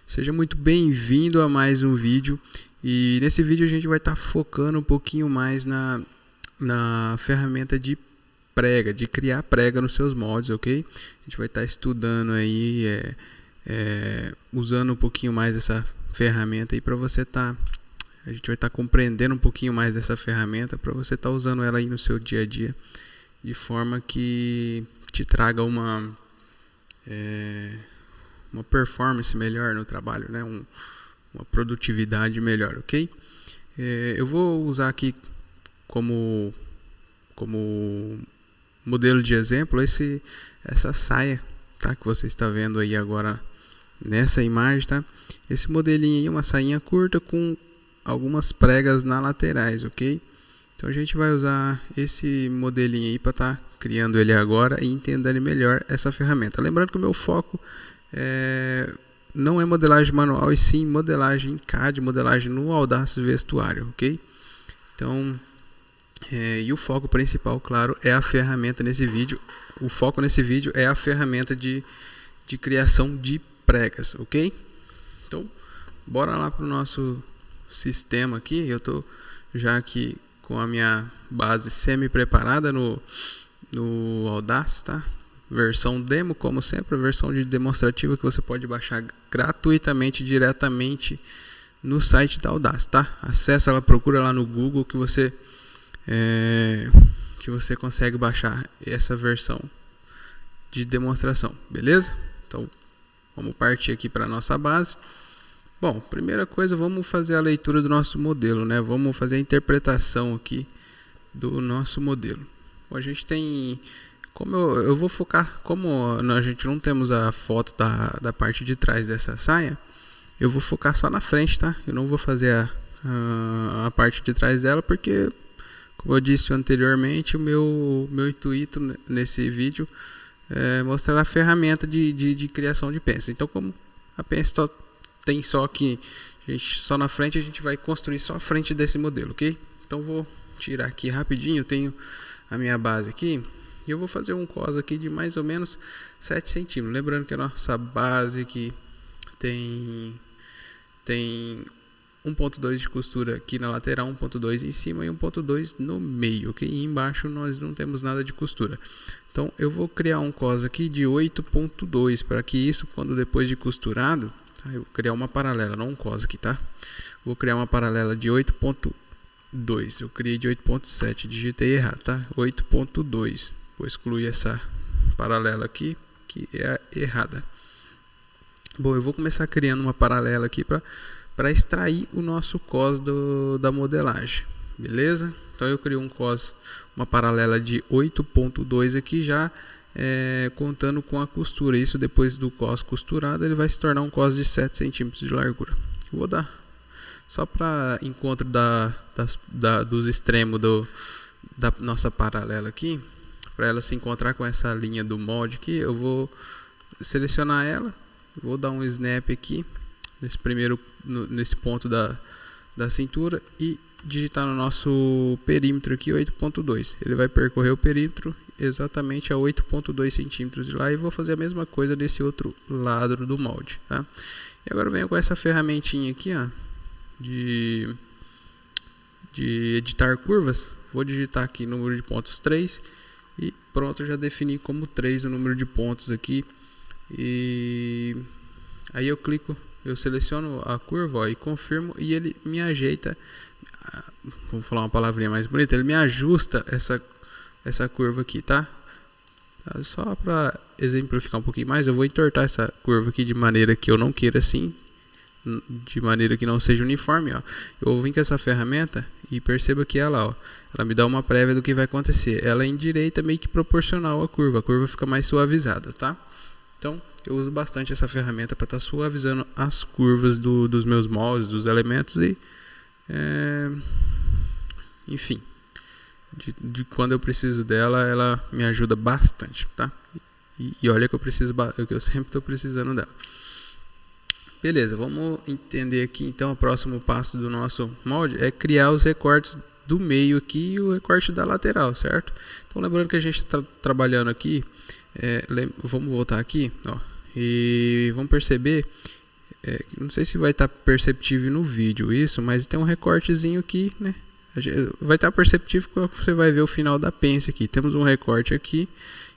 Seja muito bem-vindo a mais um vídeo. E nesse vídeo a gente vai estar focando um pouquinho mais na ferramenta de prega, de criar prega nos seus moldes, ok? A gente vai estar estudando aí, usando um pouquinho mais essa ferramenta aí para você estar... A gente vai estar compreendendo um pouquinho mais dessa ferramenta para você estar usando ela aí no seu dia a dia, de forma que te traga uma performance melhor no trabalho, né? Uma produtividade melhor, ok? Eu vou usar aqui como modelo de exemplo essa saia, tá? Que você está vendo aí agora nessa imagem, tá? Esse modelinho aí é uma sainha curta com algumas pregas na laterais, ok? Então a gente vai usar esse modelinho aí para estar criando ele agora e entendendo melhor essa ferramenta. Lembrando que o meu foco não é modelagem manual, e sim modelagem em CAD, modelagem no Audacity Vestuário, ok? Então, e o foco principal, claro, é a ferramenta nesse vídeo. O foco nesse vídeo é a ferramenta de criação de pregas, ok? Então, bora lá para o nosso sistema aqui. Eu estou já aqui com a minha base semi-preparada no Audacity, tá? Versão demo, como sempre, a versão de demonstrativa que você pode baixar gratuitamente diretamente no site da Audacity, tá? Acesse ela, procura lá no Google que você consegue baixar essa versão de demonstração, beleza? Então, vamos partir aqui para a nossa base. Bom, primeira coisa, vamos fazer a leitura do nosso modelo, né? Vamos fazer a interpretação aqui do nosso modelo. Bom, a gente tem... Como eu vou focar, como a gente não temos a foto da parte de trás dessa saia, eu vou focar só na frente, tá? Eu não vou fazer a parte de trás dela, porque, como eu disse anteriormente, o meu intuito nesse vídeo é mostrar a ferramenta de criação de pence. Então, como a pence tem só aqui, só na frente, a gente vai construir só a frente desse modelo, ok? Então, vou tirar aqui rapidinho, eu tenho a minha base aqui. E eu vou fazer um cos aqui de mais ou menos 7 centímetros. Lembrando que a nossa base aqui tem 1.2 de costura aqui na lateral, 1.2 em cima e 1.2 no meio, ok? E embaixo nós não temos nada de costura. Então eu vou criar um cos aqui de 8.2 para que isso, quando depois de costurado, tá? Eu vou criar uma paralela, não um cos aqui, tá? Vou criar uma paralela de 8.2. Eu criei de 8.7, digitei errado, tá? 8.2. Vou excluir essa paralela aqui, que é errada. Bom, eu vou começar criando uma paralela aqui para extrair o nosso cos da modelagem, beleza? Então eu crio um cos, uma paralela de 8.2 aqui já, contando com a costura. Isso depois do cos costurado, ele vai se tornar um cos de 7 centímetros de largura. Eu vou dar só para encontro dos extremos da nossa paralela aqui. Para ela se encontrar com essa linha do molde aqui, eu vou selecionar ela, vou dar um snap aqui nesse ponto da cintura e digitar no nosso perímetro aqui 8.2. Ele vai percorrer o perímetro exatamente a 8.2 centímetros de lá, e vou fazer a mesma coisa nesse outro lado do molde, tá? E agora eu venho com essa ferramentinha aqui, ó, de editar curvas. Vou digitar aqui número de pontos 3 e pronto, já defini como 3 o número de pontos aqui. E aí eu clico, eu seleciono a curva, ó, e confirmo, e ele me ajeita. Vamos falar uma palavrinha mais bonita, ele me ajusta essa curva aqui, tá? Só para exemplificar um pouquinho mais, eu vou entortar essa curva aqui de maneira que eu não queira assim, de maneira que não seja uniforme, ó. Eu vou vir com essa ferramenta e perceba que ela me dá uma prévia do que vai acontecer. Ela é endireita, meio que proporcional à curva. A curva fica mais suavizada, tá? Então eu uso bastante essa ferramenta para estar suavizando as curvas dos meus moldes, dos elementos, e enfim, de quando eu preciso dela, ela me ajuda bastante, tá? E olha que eu sempre estou precisando dela. Beleza, vamos entender aqui então. O próximo passo do nosso molde é criar os recortes do meio aqui e o recorte da lateral, certo? Então lembrando que a gente está trabalhando aqui, vamos voltar aqui, ó, e vamos perceber não sei se vai estar perceptível no vídeo isso, mas tem um recortezinho aqui, né? Vai estar perceptível quando você vai ver o final da pence aqui. Temos um recorte aqui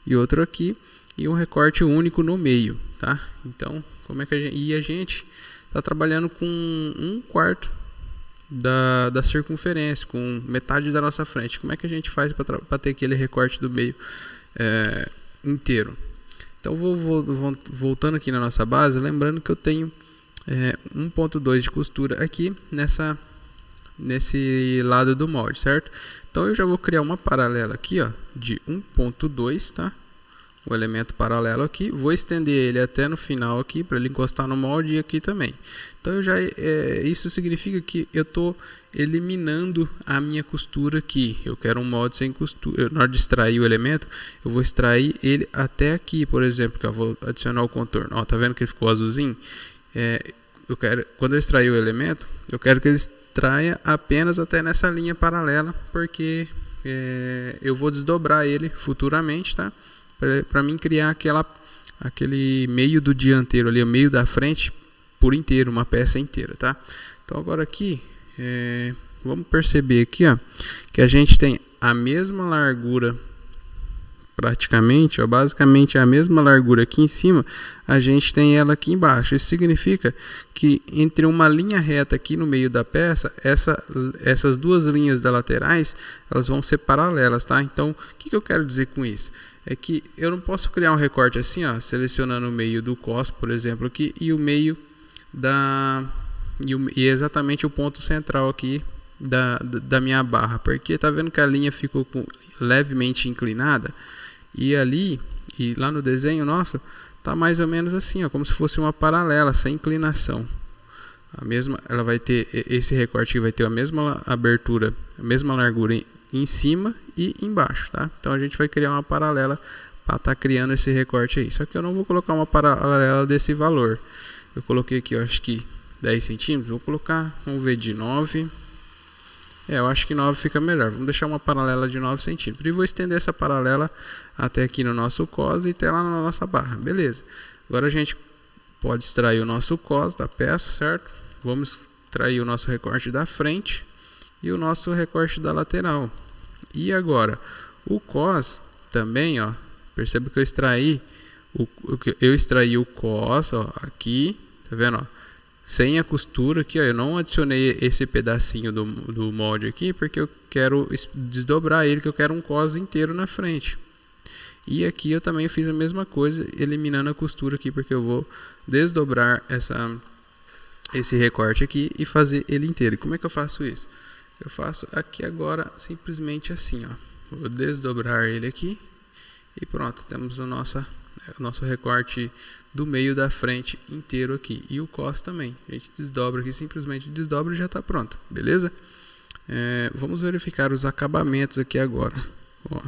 e outro aqui e um recorte único no meio, tá? Então, como é que a gente está trabalhando com 1/4 da circunferência, com metade da nossa frente. Como é que a gente faz para ter aquele recorte do meio inteiro? Então, voltando aqui na nossa base, lembrando que eu tenho 1.2 de costura aqui nesse lado do molde, certo? Então eu já vou criar uma paralela aqui, ó, de 1.2, tá? O elemento paralelo aqui, vou estender ele até no final aqui para ele encostar no molde e aqui também. Então isso significa que eu estou eliminando a minha costura aqui. Eu quero um molde sem costura. Na hora de extrair o elemento, eu vou extrair ele até aqui, por exemplo, que eu vou adicionar o contorno. Ó, tá vendo que ele ficou azulzinho? Quando eu extrair o elemento, eu quero que ele extraia apenas até nessa linha paralela, porque eu vou desdobrar ele futuramente, tá? Para mim criar aquele meio do dianteiro ali, o meio da frente por inteiro, uma peça inteira, tá? Então agora aqui, vamos perceber aqui, ó, que a gente tem a mesma largura, praticamente, ó, basicamente a mesma largura aqui em cima, a gente tem ela aqui embaixo. Isso significa que entre uma linha reta aqui no meio da peça, essas duas linhas das laterais, elas vão ser paralelas, tá? Então, o que eu quero dizer com isso? É que eu não posso criar um recorte assim, ó, selecionando o meio do cos, por exemplo, aqui, e o meio e exatamente o ponto central aqui da minha barra, porque tá vendo que a linha ficou levemente inclinada, e lá no desenho nosso tá mais ou menos assim, ó, como se fosse uma paralela, sem inclinação. Ela vai ter esse recorte que vai ter a mesma abertura, a mesma largura em cima e embaixo, tá? Então a gente vai criar uma paralela para estar criando esse recorte aí. Só que eu não vou colocar uma paralela desse valor. Eu coloquei aqui, eu acho que 10 centímetros. Vou colocar, vamos ver, de 9. Eu acho que 9 fica melhor. Vamos deixar uma paralela de 9 centímetros. E vou estender essa paralela até aqui no nosso cos e até lá na nossa barra. Beleza. Agora a gente pode extrair o nosso cos da peça, certo? Vamos extrair o nosso recorte da frente e o nosso recorte da lateral. E agora, o cos também, ó, perceba que eu extraí o cos, ó, aqui, tá vendo, ó, sem a costura aqui, ó, eu não adicionei esse pedacinho do molde aqui, porque eu quero desdobrar ele, que eu quero um cos inteiro na frente. E aqui eu também fiz a mesma coisa, eliminando a costura aqui, porque eu vou desdobrar esse recorte aqui e fazer ele inteiro. E como é que eu faço isso? Eu faço aqui agora simplesmente assim, ó. Vou desdobrar ele aqui e pronto, temos o nosso recorte do meio da frente inteiro aqui. E o cos também. A gente desdobra aqui, simplesmente desdobra e já está pronto, beleza? Vamos verificar os acabamentos aqui agora. Ó,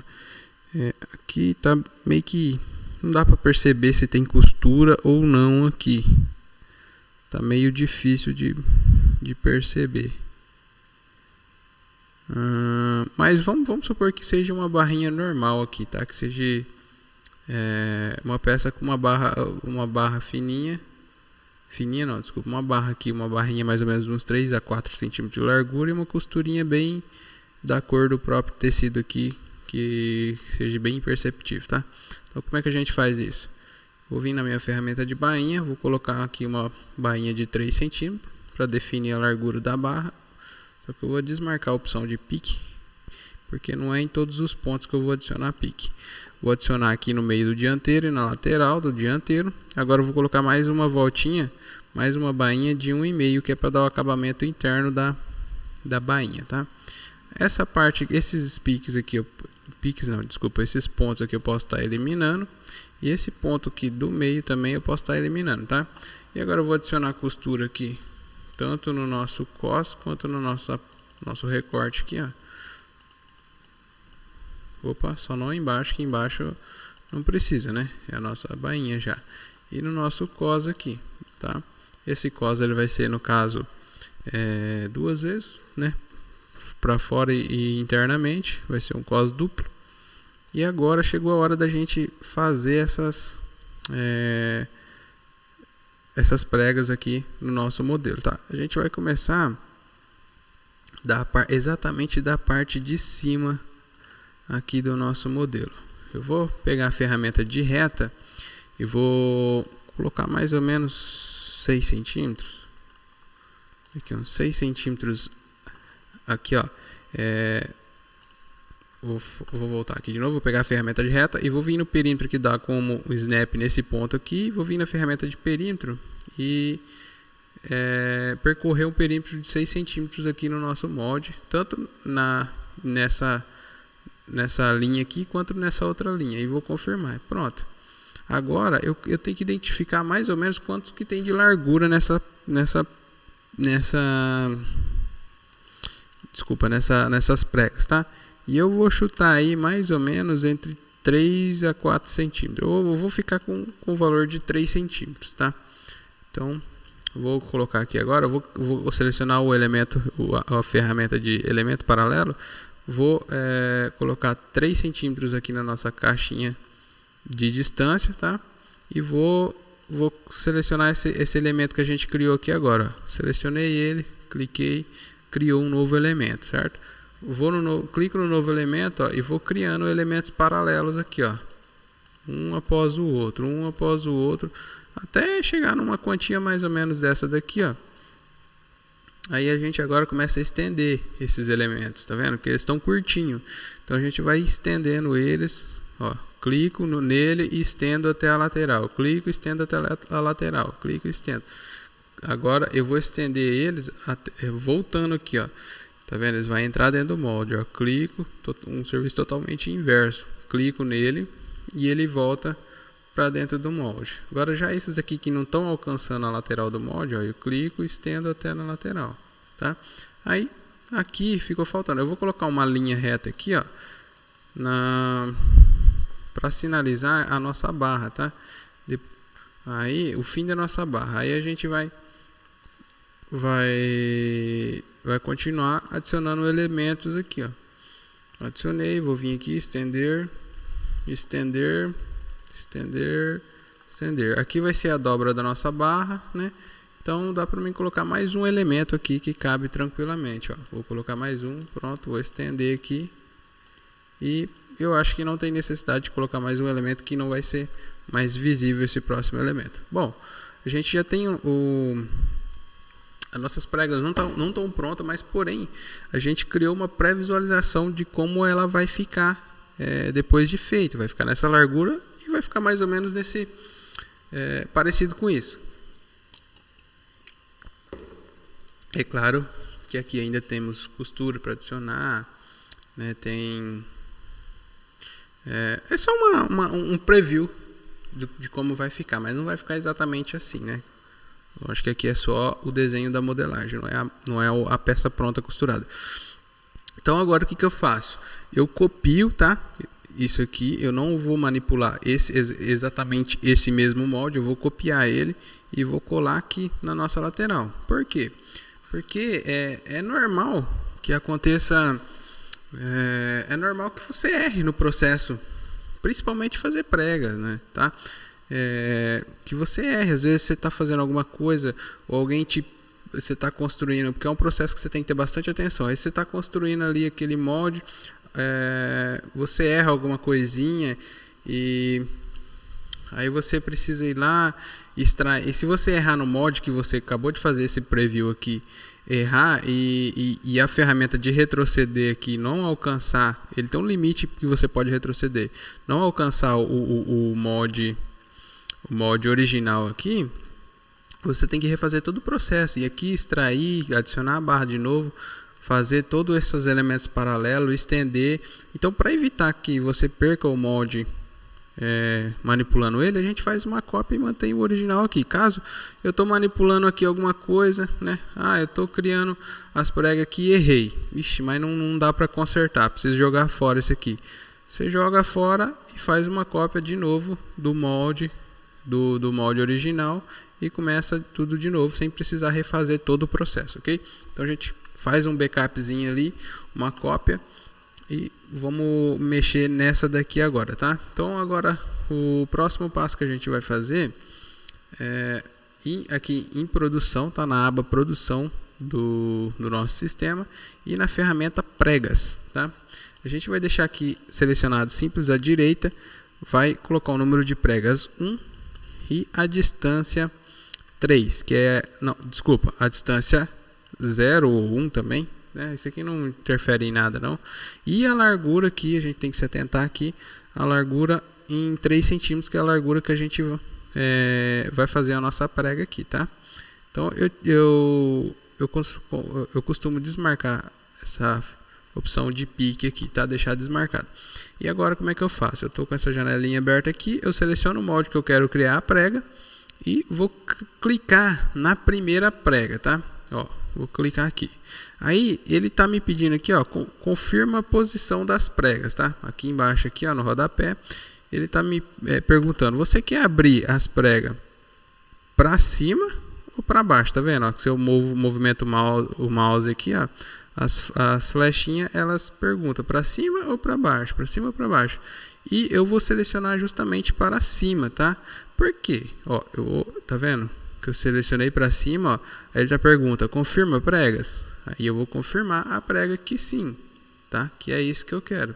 aqui tá meio que não dá para perceber se tem costura ou não aqui. Tá meio difícil de perceber. Mas vamos supor que seja uma barrinha normal aqui, tá? Que seja uma peça com uma barra fininha não, desculpa, uma barra aqui, uma barrinha mais ou menos uns 3 a 4 centímetros de largura e uma costurinha bem da cor do próprio tecido aqui, que seja bem perceptível, tá? Então como é que a gente faz isso? Vou vir na minha ferramenta de bainha, vou colocar aqui uma bainha de 3 centímetros para definir a largura da barra. Só que eu vou desmarcar a opção de pique, porque não é em todos os pontos que eu vou adicionar pique. Vou adicionar aqui no meio do dianteiro e na lateral do dianteiro. Agora eu vou colocar mais uma voltinha, mais uma bainha de 1,5, que é para dar o acabamento interno da bainha, tá? Essa parte, esses piques aqui, esses pontos aqui eu posso estar eliminando. E esse ponto aqui do meio também eu posso estar eliminando, tá? E agora eu vou adicionar a costura aqui, tanto no nosso cos quanto no nosso recorte aqui, ó. Opa, só não embaixo, que embaixo não precisa, né? É a nossa bainha já. E no nosso cos aqui, tá? Esse cos ele vai ser, no caso, 2 vezes, né? Para fora e internamente, vai ser um cos duplo. E agora chegou a hora da gente fazer essas pregas aqui no nosso modelo, tá? A gente vai começar exatamente da parte de cima aqui do nosso modelo. Eu vou pegar a ferramenta de reta e vou colocar mais ou menos 6 centímetros. Aqui uns 6 centímetros aqui, ó. Vou voltar aqui de novo, vou pegar a ferramenta de reta e vou vir no perímetro que dá como um snap nesse ponto aqui. Vou vir na ferramenta de perímetro e percorrer um perímetro de 6 centímetros aqui no nosso molde, tanto nessa linha aqui quanto nessa outra linha, e vou confirmar. Pronto. Agora eu tenho que identificar mais ou menos quanto que tem de largura nessas pregas, tá? E eu vou chutar aí mais ou menos entre 3 a 4 centímetros. Eu vou ficar com o valor de 3 centímetros, tá? Então, vou colocar aqui agora, vou selecionar o elemento, a ferramenta de elemento paralelo. Vou colocar 3 centímetros aqui na nossa caixinha de distância, tá? E vou selecionar esse elemento que a gente criou aqui agora. Selecionei ele, cliquei, criou um novo elemento, certo? Clico no novo elemento, ó, e vou criando elementos paralelos aqui, ó, um após o outro, até chegar numa quantia mais ou menos dessa daqui, ó. Aí a gente agora começa a estender esses elementos, tá vendo? Que eles estão curtinhos. Então a gente vai estendendo eles, ó. Clico nele e estendo até a lateral. Clico, estendo até a lateral. Clico, estendo. Agora eu vou estender eles voltando aqui, ó. Tá vendo? Eles vão entrar dentro do molde, ó. Clico, um serviço totalmente inverso. Clico nele e ele volta para dentro do molde. Agora já esses aqui que não estão alcançando a lateral do molde, ó, eu clico e estendo até na lateral, tá? Aí aqui ficou faltando. Eu vou colocar uma linha reta aqui, ó, para sinalizar a nossa barra, tá? Aí o fim da nossa barra. Aí a gente vai continuar adicionando elementos aqui, ó. Adicionei, vou vir aqui, estender. Aqui vai ser a dobra da nossa barra, né? Então dá para mim colocar mais um elemento aqui que cabe tranquilamente, ó. Vou colocar mais um, pronto, vou estender aqui. E eu acho que não tem necessidade de colocar mais um elemento, que não vai ser mais visível esse próximo elemento. Bom, a gente já tem as nossas pregas não estão prontas, mas porém a gente criou uma pré-visualização de como ela vai ficar depois de feito. Vai ficar nessa largura e vai ficar mais ou menos nesse parecido com isso. É claro que aqui ainda temos costura para adicionar, né? É só um preview de como vai ficar, mas não vai ficar exatamente assim, né? Eu acho que aqui é só o desenho da modelagem, não é a peça pronta costurada. Então agora o que eu faço? Eu copio, tá? Isso aqui, eu não vou manipular exatamente esse mesmo molde, eu vou copiar ele e vou colar aqui na nossa lateral. Por quê? Porque é normal que aconteça, é normal que você erre no processo, principalmente fazer pregas, né? Tá? Que você erre, às vezes você está fazendo alguma coisa, ou você está construindo, porque é um processo que você tem que ter bastante atenção. Aí você está construindo ali aquele molde, você erra alguma coisinha e aí você precisa ir lá extrair. E se você errar no molde que você acabou de fazer esse preview aqui, errar e a ferramenta de retroceder aqui não alcançar, ele tem um limite que você pode retroceder, não alcançar o molde original aqui, você tem que refazer todo o processo e aqui extrair, adicionar a barra de novo, fazer todos esses elementos paralelos, estender. Então, para evitar que você perca o molde manipulando ele, a gente faz uma cópia e mantém o original aqui. Caso eu estou manipulando aqui alguma coisa, né? Eu estou criando as pregas aqui e errei. Vixe, mas não dá para consertar, preciso jogar fora esse aqui. Você joga fora e faz uma cópia de novo do molde original e começa tudo de novo sem precisar refazer todo o processo, ok? Então a gente faz um backupzinho ali, uma cópia, e vamos mexer nessa daqui agora, tá? Então agora o próximo passo que a gente vai fazer E aqui em produção, está na aba produção do nosso sistema e na ferramenta pregas, tá? A gente vai deixar aqui selecionado simples à direita, vai colocar o número de pregas 1 e a distância 3, que é, não, desculpa, a distância 0 ou 1 também, né? Isso aqui não interfere em nada não. E a largura aqui, a gente tem que se atentar aqui, a largura em 3 centímetros, que é a largura que a gente vai fazer a nossa prega aqui, tá? Então eu costumo desmarcar essa opção de pique aqui, tá? Deixar desmarcado. E agora como é que eu faço? Eu estou com essa janelinha aberta aqui, eu seleciono o molde que eu quero criar a prega e vou clicar na primeira prega, tá? Ó, vou clicar aqui. Aí ele tá me pedindo aqui, ó, confirma a posição das pregas, tá? Aqui embaixo aqui, ó, no rodapé, ele tá me perguntando: você quer abrir as pregas para cima ou para baixo? Tá vendo? Ó, se eu movimento o mouse aqui, ó, as flechinhas elas perguntam para cima ou para baixo, para cima ou para baixo. E eu vou selecionar justamente para cima, tá? Por quê? Ó, tá vendo? Que eu selecionei para cima, ó, aí ele já pergunta: confirma pregas? Aí eu vou confirmar a prega que sim, tá? Que é isso que eu quero.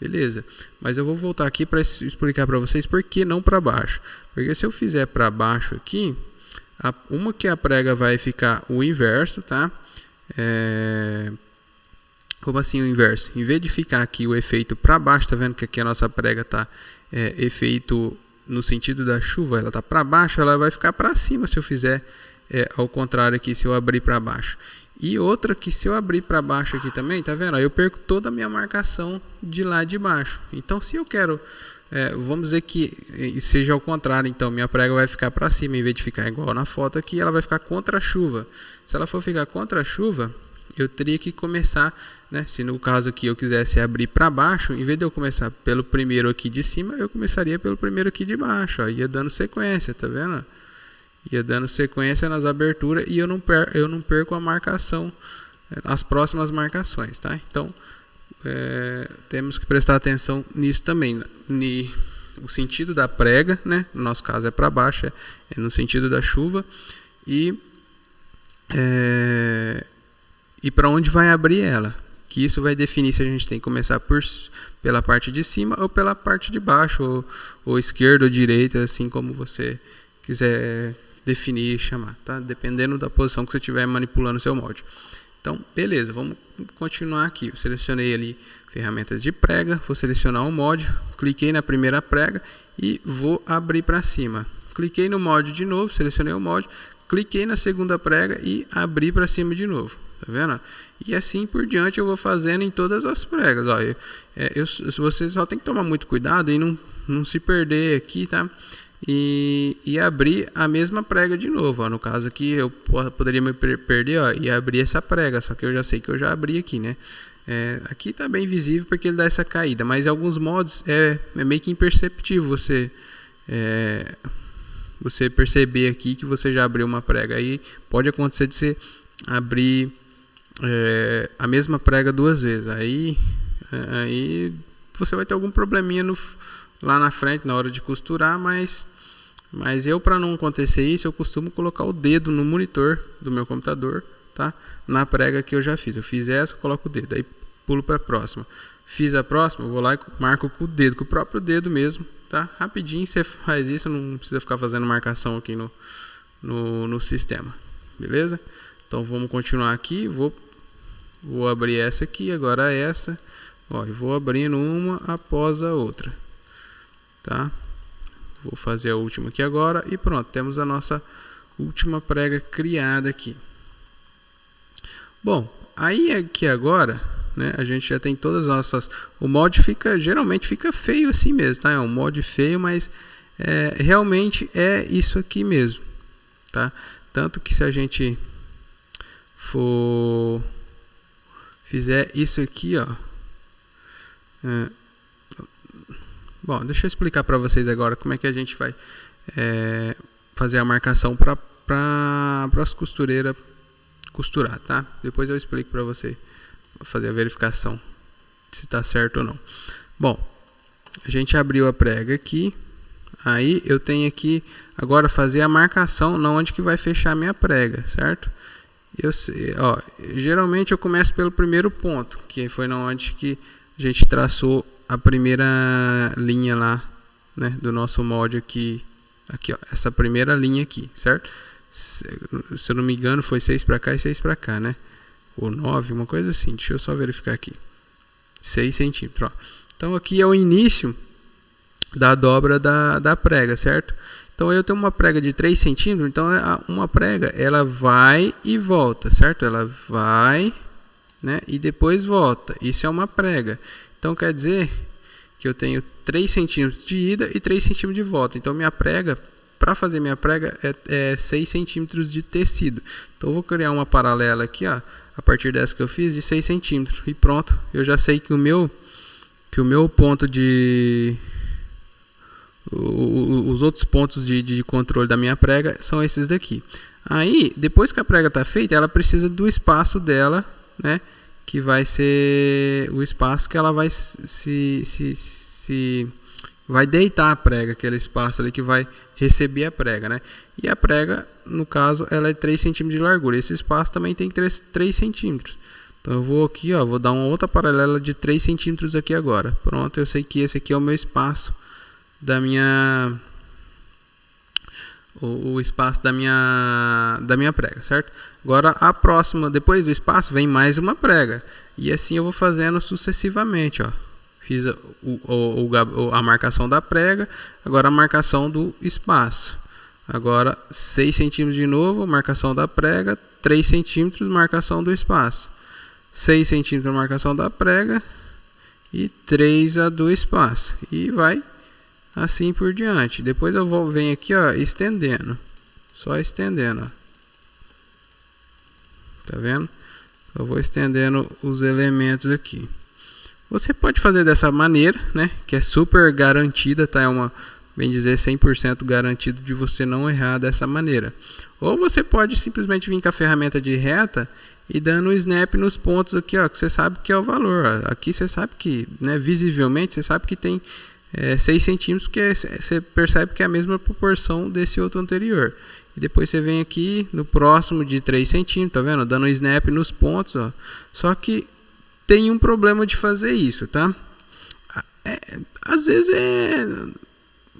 Beleza? Mas eu vou voltar aqui para explicar para vocês por que não para baixo. Porque se eu fizer para baixo aqui, uma que a prega vai ficar o inverso, tá? Como assim o inverso? Em vez de ficar aqui o efeito para baixo, tá vendo que aqui a nossa prega tá efeito no sentido da chuva, ela tá para baixo, ela vai ficar para cima se eu fizer ao contrário aqui, se eu abrir para baixo. E outra que se eu abrir para baixo aqui também, tá vendo? Aí eu perco toda a minha marcação de lá de baixo. Então se eu quero, vamos dizer que seja ao contrário, então minha prega vai ficar para cima, em vez de ficar igual na foto aqui, ela vai ficar contra a chuva. Se ela for ficar contra a chuva, eu teria que começar, né? Se no caso aqui eu quisesse abrir para baixo, em vez de eu começar pelo primeiro aqui de cima, eu começaria pelo primeiro aqui de baixo, ó, ia dando sequência, tá vendo? Ia dando sequência nas aberturas e eu não perco a marcação, as próximas marcações, tá? Então temos que prestar atenção nisso também, o sentido da prega, né? No nosso caso é para baixo, é no sentido da chuva, e para onde vai abrir ela, que isso vai definir se a gente tem que começar pela parte de cima ou pela parte de baixo, ou esquerda ou direita, assim como você quiser definir e chamar, tá? Dependendo da posição que você estiver manipulando o seu molde. Então, beleza, vamos continuar aqui. Eu selecionei ali ferramentas de prega, vou selecionar o molde, cliquei na primeira prega e vou abrir para cima. Cliquei no molde de novo, selecionei o molde, cliquei na segunda prega e abri para cima de novo. Tá vendo? E assim por diante eu vou fazendo em todas as pregas. Ó, você só tem que tomar muito cuidado e não se perder aqui, tá? E abrir a mesma prega de novo, ó. No caso aqui eu poderia me perder, ó, e abrir essa prega, só que eu já sei que eu já abri aqui, né? Aqui está bem visível porque ele dá essa caída, mas em alguns modos é meio que imperceptível você perceber aqui que você já abriu uma prega. Aí pode acontecer de você abrir a mesma prega duas vezes, aí você vai ter algum probleminha lá na frente na hora de costurar, mas eu, para não acontecer isso, eu costumo colocar o dedo no monitor do meu computador, tá? Na prega que eu já fiz. Eu fiz essa, coloco o dedo, aí pulo para a próxima. Fiz a próxima, eu vou lá e marco com o dedo, com o próprio dedo mesmo, tá? Rapidinho você faz isso, não precisa ficar fazendo marcação aqui no sistema, beleza? Então vamos continuar aqui, vou abrir essa aqui, agora essa, ó, eu vou abrindo uma após a outra, tá? Vou fazer a última aqui agora e pronto, temos a nossa última prega criada aqui. Bom, aí aqui agora, né, a gente já tem todas as nossas... O molde geralmente fica feio assim mesmo, tá? É um molde feio, mas realmente é isso aqui mesmo, tá? Tanto que se a gente fizer isso aqui, ó... Bom, deixa eu explicar para vocês agora como é que a gente vai fazer a marcação para as costureiras costurar, tá? Depois eu explico para você fazer a verificação se está certo ou não. Bom, a gente abriu a prega aqui, Aí eu tenho aqui agora fazer a marcação na onde que vai fechar a minha prega, certo? Geralmente eu começo pelo primeiro ponto, que foi na onde que a gente traçou a primeira linha lá, né, do nosso molde aqui, ó, essa primeira linha aqui, certo? Se eu não me engano foi 6 para cá e 6 para cá, né? Ou 9, uma coisa assim, deixa eu só verificar aqui. 6 centímetros, ó. Então aqui é o início da dobra da prega, certo? Então eu tenho uma prega de 3 centímetros, então uma prega ela vai e volta, certo? Ela vai, né, e depois volta. Isso é uma prega. Então quer dizer que eu tenho 3 centímetros de ida e 3 centímetros de volta. Então minha prega, para fazer minha prega, é 6 centímetros de tecido. Então eu vou criar uma paralela aqui, ó, a partir dessa que eu fiz, de 6 centímetros. E pronto, eu já sei que o meu ponto de... Os outros pontos de controle da minha prega são esses daqui. Aí, depois que a prega está feita, ela precisa do espaço dela, né? Que vai ser o espaço que ela vai vai deitar a prega, aquele espaço ali que vai receber a prega, né? E a prega, no caso, ela é 3 centímetros de largura. Esse espaço também tem 3 centímetros. Então eu vou aqui, ó, vou dar uma outra paralela de 3 centímetros aqui agora. Pronto, eu sei que esse aqui é o meu espaço da minha... o espaço da minha prega, certo? Agora a próxima, depois do espaço, vem mais uma prega. E assim eu vou fazendo sucessivamente, ó. Fiz a marcação da prega, agora a marcação do espaço. Agora 6 centímetros de novo, marcação da prega, 3 centímetros, marcação do espaço. 6 centímetros, marcação da prega e 3 a do espaço. E vai assim por diante. Depois eu venho aqui, ó, estendendo. Só estendendo, ó. Tá vendo? Só vou estendendo os elementos aqui. Você pode fazer dessa maneira, né? Que é super garantida, tá? É uma, bem dizer, 100% garantido de você não errar dessa maneira. Ou você pode simplesmente vir com a ferramenta de reta e dando o snap nos pontos aqui, ó, que você sabe que é o valor. Ó. Aqui você sabe que, né, visivelmente, você sabe que tem 6 centímetros, que você percebe que é a mesma proporção desse outro anterior. E depois você vem aqui no próximo de 3 centímetros, tá vendo? Dando um snap nos pontos, ó. Só que tem um problema de fazer isso, tá? Às vezes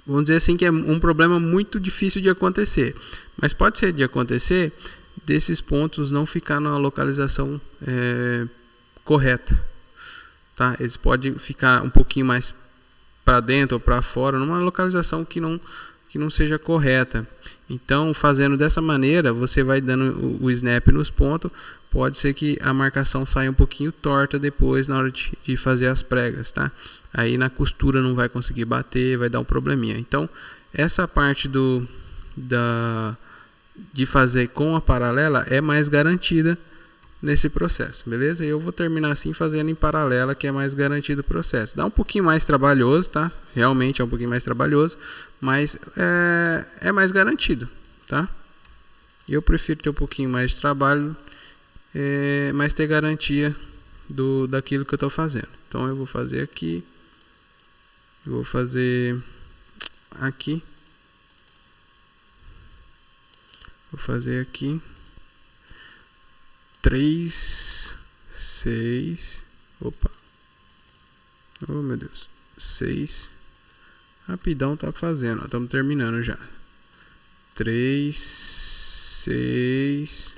vamos dizer assim, que é um problema muito difícil de acontecer. Mas pode ser de acontecer desses pontos não ficar na localização correta, tá? Eles podem ficar um pouquinho mais para dentro ou para fora, numa localização que não seja correta. Então, fazendo dessa maneira, você vai dando o snap nos pontos. Pode ser que a marcação saia um pouquinho torta depois na hora de fazer as pregas, tá? Aí na costura não vai conseguir bater, vai dar um probleminha. Então, essa parte de fazer com a paralela é mais garantida nesse processo, beleza? E eu vou terminar assim fazendo em paralela, que é mais garantido o processo. Dá um pouquinho mais trabalhoso, tá? Realmente é um pouquinho mais trabalhoso, mas é mais garantido, tá? Eu prefiro ter um pouquinho mais de trabalho, mas ter garantia daquilo que eu estou fazendo. Então eu vou fazer aqui, eu vou fazer aqui, vou fazer aqui 3, 6, opa, oh meu Deus, 6, rapidão tá fazendo, estamos terminando já, 3, 6,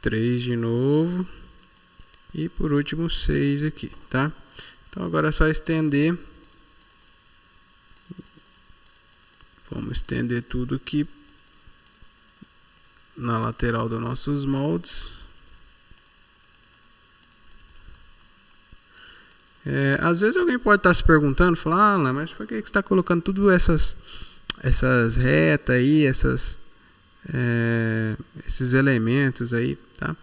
3 de novo, e por último 6 aqui, tá? Então agora é só estender, vamos estender tudo aqui na lateral dos nossos moldes. Às vezes alguém pode estar se perguntando, falar, mas por que você está colocando tudo essas retas aí, esses elementos aí, tá?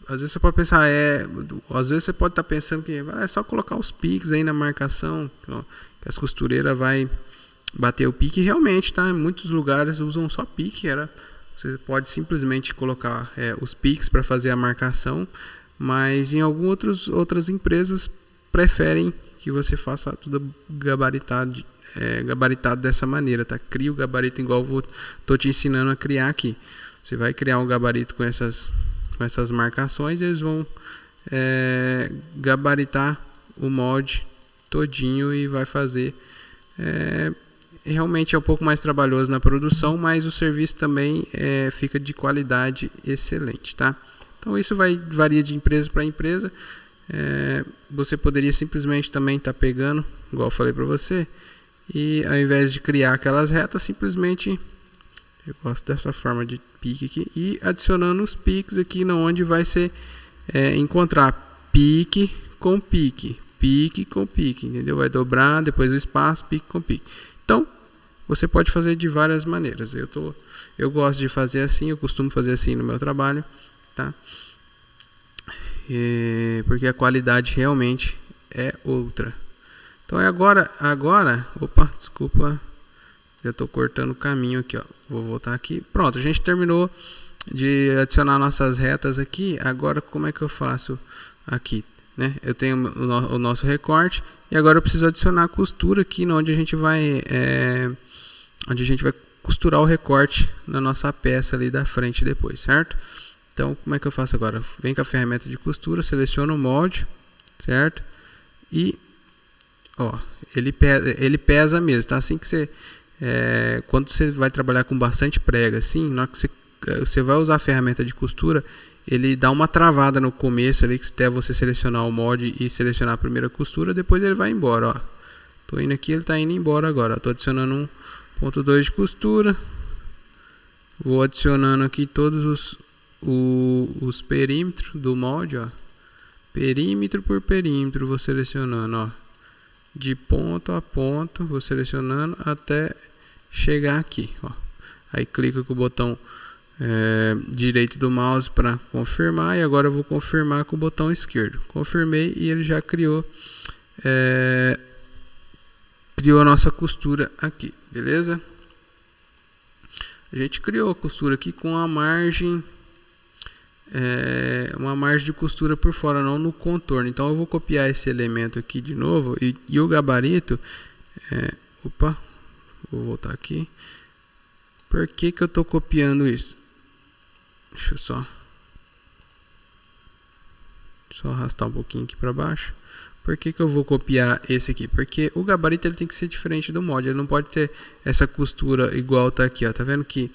Às vezes você pode pensar, às vezes você pode estar pensando que é só colocar os piques aí na marcação, que as costureiras vai bater o pique. Realmente, tá? Em muitos lugares usam só pique, você pode simplesmente colocar os piques para fazer a marcação. Mas em algumas outras empresas preferem que você faça tudo gabaritado, gabaritado dessa maneira, tá? Cria o gabarito igual tô te ensinando a criar aqui. Você vai criar um gabarito com essas marcações, e eles vão gabaritar o mod todinho e vai fazer. Realmente é um pouco mais trabalhoso na produção, mas o serviço também fica de qualidade excelente, tá? Então isso varia de empresa para empresa. Você poderia simplesmente também estar pegando, igual eu falei para você, e ao invés de criar aquelas retas, simplesmente eu gosto dessa forma de pique aqui, e adicionando os piques aqui onde vai ser encontrar pique com pique, entendeu? Vai dobrar, depois o espaço, pique com pique. Então, você pode fazer de várias maneiras. Eu gosto de fazer assim, eu costumo fazer assim no meu trabalho, tá? Porque a qualidade realmente é outra. Então agora, opa, desculpa, já estou cortando o caminho aqui, ó. Vou voltar aqui. Pronto, a gente terminou de adicionar nossas retas aqui. Agora como é que eu faço aqui, né? Eu tenho o nosso recorte e agora eu preciso adicionar a costura aqui, onde a gente vai costurar o recorte na nossa peça ali da frente depois, certo? Então, como é que eu faço agora? Vem com a ferramenta de costura, seleciono o molde, certo? E, ó, ele pesa mesmo, tá? Assim que você, quando você vai trabalhar com bastante prega, assim, na hora que você vai usar a ferramenta de costura, ele dá uma travada no começo ali, que até você selecionar o molde e selecionar a primeira costura, depois ele vai embora, ó. Tô indo aqui, ele tá indo embora agora. Tô adicionando 1.2 de costura. Vou adicionando aqui todos os perímetros do molde, ó. Perímetro por perímetro, vou selecionando, ó. De ponto a ponto, vou selecionando até chegar aqui, ó. Aí clico com o botão direito do mouse para confirmar, e agora eu vou confirmar com o botão esquerdo. Confirmei e ele já criou a nossa costura aqui, beleza? A gente criou a costura aqui com a margem, uma margem de costura por fora, não no contorno. Então eu vou copiar esse elemento aqui de novo, e o gabarito, opa, vou voltar aqui. Por que eu estou copiando isso? Deixa eu só arrastar um pouquinho aqui para baixo. Por que eu vou copiar esse aqui? Porque o gabarito ele tem que ser diferente do molde. Ele não pode ter essa costura igual tá aqui, ó. Tá vendo que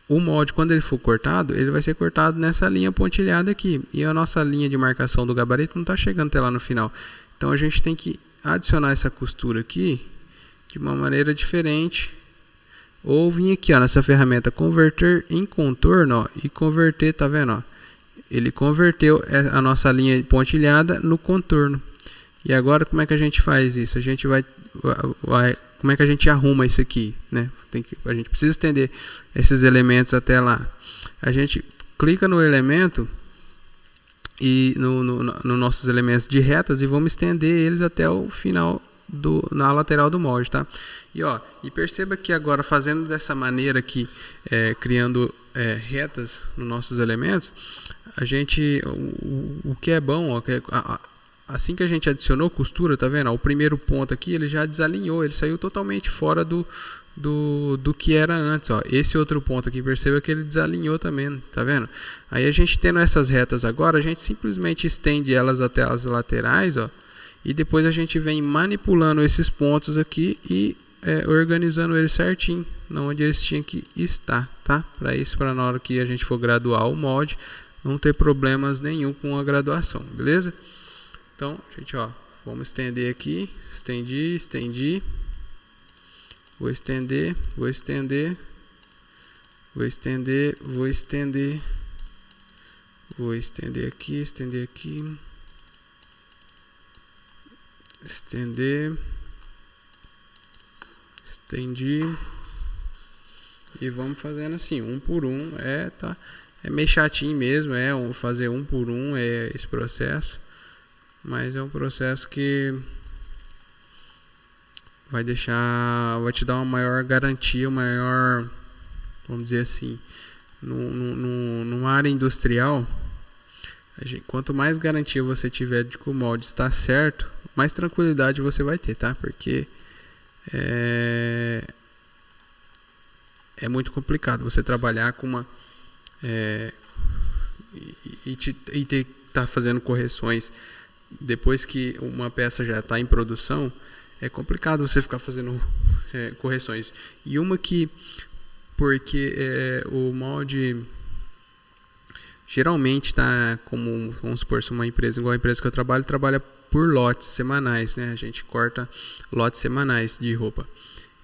o molde, quando ele for cortado, ele vai ser cortado nessa linha pontilhada aqui. E a nossa linha de marcação do gabarito não está chegando até lá no final. Então a gente tem que adicionar essa costura aqui de uma maneira diferente. Ou vir aqui, ó, nessa ferramenta converter em contorno, ó, e converter, tá vendo, ó? Ele converteu a nossa linha pontilhada no contorno. E agora como é que a gente faz isso? A gente como é que a gente arruma isso aqui, né? A gente precisa estender esses elementos até lá. A gente clica no elemento e nos nossos elementos de retas e vamos estender eles até o final na lateral do molde, tá? E perceba que agora, fazendo dessa maneira aqui, criando retas nos nossos elementos, a gente, o que é bom, ó, assim que a gente adicionou costura, tá vendo? O primeiro ponto aqui, ele já desalinhou, ele saiu totalmente fora do que era antes, ó. Esse outro ponto aqui, perceba que ele desalinhou também, tá vendo? Aí a gente tendo essas retas agora, a gente simplesmente estende elas até as laterais, ó. E depois a gente vem manipulando esses pontos aqui e organizando eles certinho, onde eles tinham que estar, tá? Para isso, para na hora que a gente for graduar o molde, não ter problemas nenhum com a graduação, beleza? Então, gente, ó, vamos estender aqui, estendi, vou estender, vou estender, vou estender, vou estender, vou estender aqui, estender, estendi, e vamos fazendo assim, um por um. Tá, é meio chatinho mesmo, fazer um por um esse processo, mas é um processo que vai te dar uma maior garantia, maior, vamos dizer assim, numa área industrial. Quanto mais garantia você tiver de que o molde está certo, mais tranquilidade você vai ter, tá? Porque é muito complicado você trabalhar com uma e ter que estar fazendo correções depois que uma peça já está em produção. É complicado você ficar fazendo correções. E uma que, porque o molde geralmente está como, vamos supor, se uma empresa, igual a empresa que eu trabalho, trabalha por lotes semanais, né? A gente corta lotes semanais de roupa.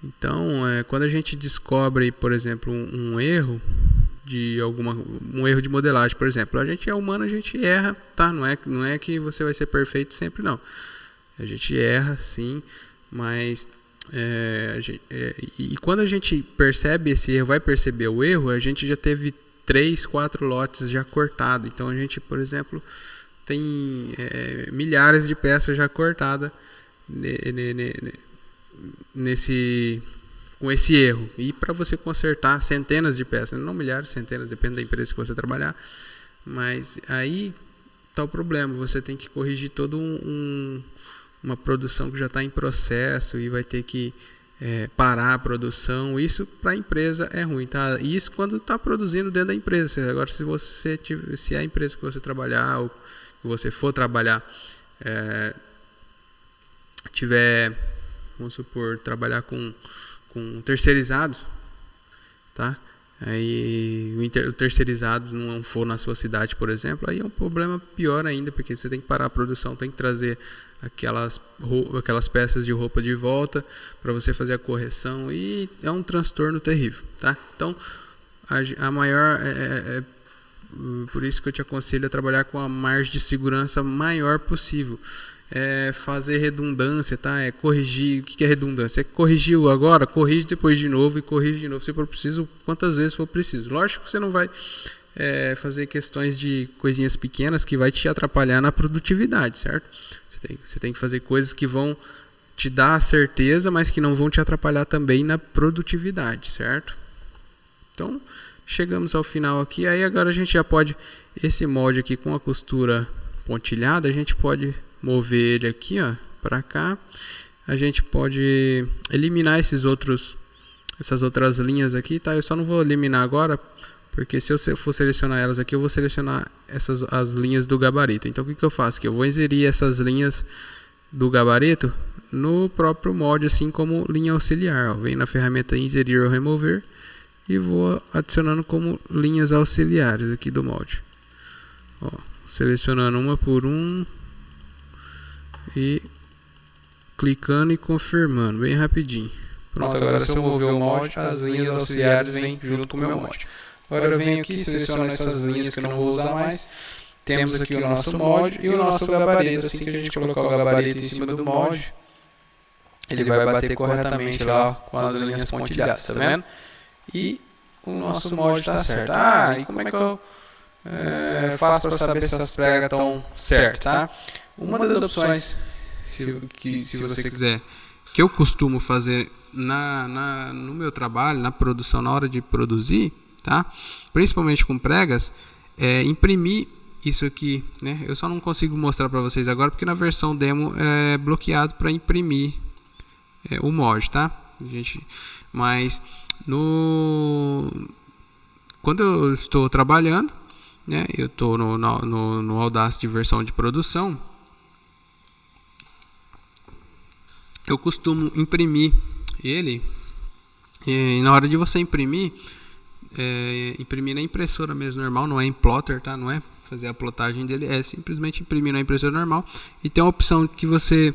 Então, quando a gente descobre, por exemplo, um erro um erro de modelagem, por exemplo, a gente é humano, a gente erra, tá? Não é que você vai ser perfeito sempre, não. A gente erra, sim, mas e quando a gente percebe esse erro, vai perceber o erro, a gente já teve 3, 4 lotes já cortado. Então a gente, por exemplo, tem milhares de peças já cortadas com esse erro. E para você consertar centenas de peças, não milhares, centenas, depende da empresa que você trabalhar. Mas aí está o problema, você tem que corrigir toda uma produção que já está em processo e vai ter que parar a produção. Isso para a empresa é ruim, tá? Isso quando está produzindo dentro da empresa. Agora, se a empresa que você trabalhar ou que você for trabalhar tiver, vamos supor, trabalhar com terceirizados, tá? Aí o terceirizado não for na sua cidade, por exemplo, aí é um problema pior ainda, porque você tem que parar a produção, tem que trazer aquelas peças de roupa de volta para você fazer a correção, e é um transtorno terrível, tá? Então a maior por isso que eu te aconselho a trabalhar com a margem de segurança maior possível. Fazer redundância, tá? Corrigir. O que é redundância? Corrigiu agora, corrige depois de novo e corrige de novo se for preciso, quantas vezes for preciso. Lógico que você não vai fazer questões de coisinhas pequenas que vai te atrapalhar na produtividade, certo? Você tem que fazer coisas que vão te dar a certeza, mas que não vão te atrapalhar também na produtividade, certo? Então, chegamos ao final aqui. Aí agora a gente já pode, esse molde aqui com a costura pontilhada, a gente pode mover ele aqui, ó, para cá. A gente pode eliminar essas outras linhas aqui, tá? Eu só não vou eliminar agora, porque se eu for selecionar elas aqui, eu vou selecionar as linhas do gabarito. Então o que eu faço? Que eu vou inserir essas linhas do gabarito no próprio molde, assim como linha auxiliar, ó. Vem na ferramenta inserir ou remover e vou adicionando como linhas auxiliares aqui do molde, ó, selecionando uma por um e clicando e confirmando bem rapidinho. Pronto, agora se eu mover o molde, as linhas auxiliares vêm junto com o meu molde. Agora eu venho aqui, seleciono essas linhas que eu não vou usar mais. Temos aqui o nosso molde e o nosso gabarito. Assim que a gente colocar o gabarito em cima do molde, ele vai bater corretamente lá com as linhas pontilhadas, tá vendo? E o nosso molde está certo. E como é que eu faço para saber se as pregas estão certas, tá? Uma das opções, se você quiser, que eu costumo fazer no meu trabalho, na produção, na hora de produzir, tá? Principalmente com pregas, imprimir isso aqui, né? Eu só não consigo mostrar para vocês agora porque na versão demo é bloqueado para imprimir o molde, tá? Mas quando eu estou trabalhando, né? Eu estou no Audacity versão de produção. Eu costumo imprimir ele, e na hora de você imprimir na impressora mesmo normal, não é em plotter, tá? Não é fazer a plotagem dele, é simplesmente imprimir na impressora normal. E tem uma opção que você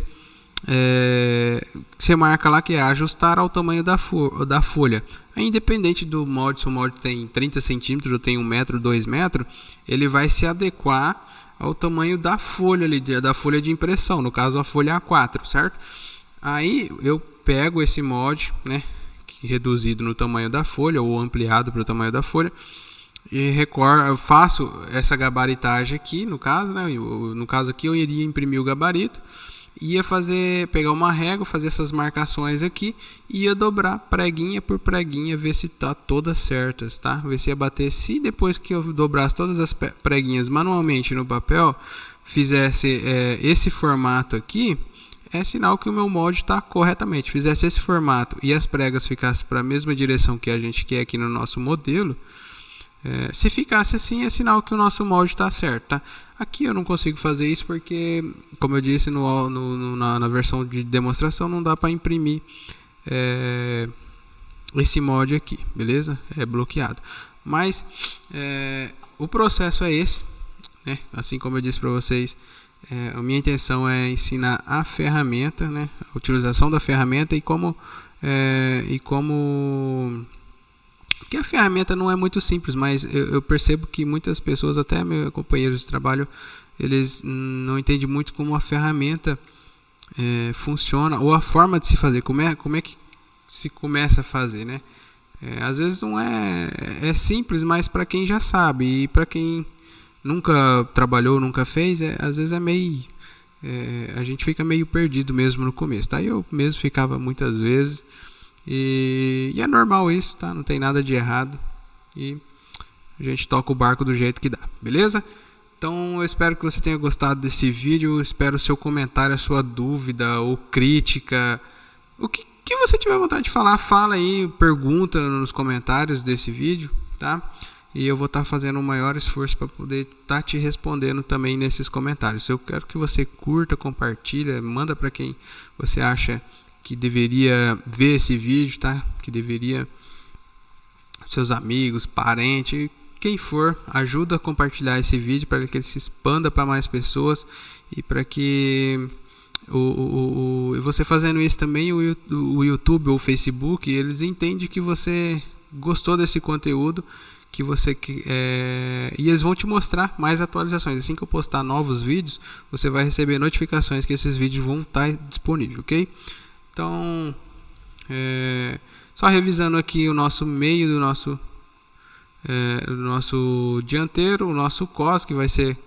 marca lá, que é ajustar ao tamanho da folha. Aí, independente do molde, se o molde tem 30 centímetros ou tem 1 metro, 2 metros, ele vai se adequar ao tamanho da folha ali, da folha de impressão, no caso a folha A4, certo? Aí eu pego esse molde, né, reduzido no tamanho da folha ou ampliado para o tamanho da folha, e eu faço essa gabaritagem aqui, no caso, né, no caso aqui eu iria imprimir o gabarito, ia pegar uma régua, fazer essas marcações aqui, e ia dobrar preguinha por preguinha, ver se tá todas certas, tá? Ver se ia bater. Se depois que eu dobrasse todas as preguinhas manualmente no papel, fizesse esse formato aqui, é sinal que o meu molde está corretamente. Fizesse esse formato e as pregas ficassem para a mesma direção que a gente quer aqui no nosso modelo, se ficasse assim, é sinal que o nosso molde está certo, tá? Aqui eu não consigo fazer isso porque, como eu disse na versão de demonstração, não dá para imprimir esse molde aqui, beleza? É bloqueado. Mas o processo é esse, né? Assim como eu disse para vocês, a minha intenção é ensinar a ferramenta, né? A utilização da ferramenta e como que a ferramenta não é muito simples, mas eu percebo que muitas pessoas, até meus companheiros de trabalho, eles não entendem muito como a ferramenta funciona, ou a forma de se fazer, como é que se começa a fazer, né? Às vezes não é simples, mas para quem já sabe, e para quem nunca trabalhou, nunca fez, às vezes a gente fica meio perdido mesmo no começo, tá? Eu mesmo ficava muitas vezes, e é normal isso, tá? Não tem nada de errado, e a gente toca o barco do jeito que dá, beleza? Então eu espero que você tenha gostado desse vídeo, eu espero o seu comentário, a sua dúvida ou crítica, o que você tiver vontade de falar, fala aí, pergunta nos comentários desse vídeo, tá? E eu vou estar fazendo o maior esforço para poder estar te respondendo também nesses comentários. Eu quero que você curta, compartilha, manda para quem você acha que deveria ver esse vídeo, tá? Que deveria, seus amigos, parentes, quem for, ajuda a compartilhar esse vídeo para que ele se expanda para mais pessoas e para que você fazendo isso também, o YouTube ou o Facebook, eles entendem que você gostou desse conteúdo, que você e eles vão te mostrar mais atualizações. Assim que eu postar novos vídeos, você vai receber notificações que esses vídeos vão estar disponíveis, ok? Então, só revisando aqui o nosso meio do nosso dianteiro, o nosso cos, que vai ser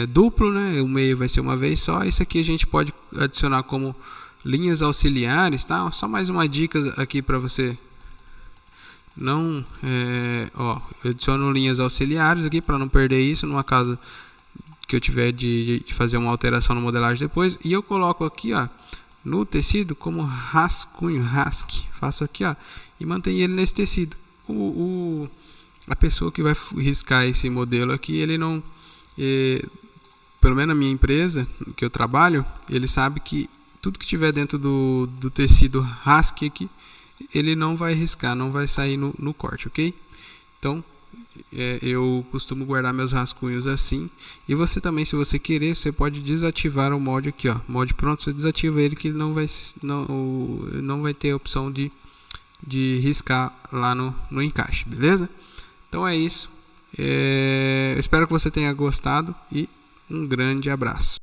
duplo, né? O meio vai ser uma vez só. Isso aqui a gente pode adicionar como linhas auxiliares, tá? Só mais uma dica aqui para você. Não, eu adiciono linhas auxiliares aqui para não perder isso numa caso que eu tiver de fazer uma alteração na modelagem depois, e eu coloco aqui, ó, no tecido como rascunho, faço aqui, ó, e mantenho ele nesse tecido. A pessoa que vai riscar esse modelo aqui, ele não, pelo menos na minha empresa que eu trabalho, ele sabe que tudo que tiver dentro do tecido rasque aqui, ele não vai riscar, não vai sair no corte, ok? Então, eu costumo guardar meus rascunhos assim. E você também, se você querer, você pode desativar o molde aqui, ó. Molde pronto, você desativa ele, que ele não vai ter a opção de riscar lá no encaixe, beleza? Então é isso. Espero que você tenha gostado e um grande abraço.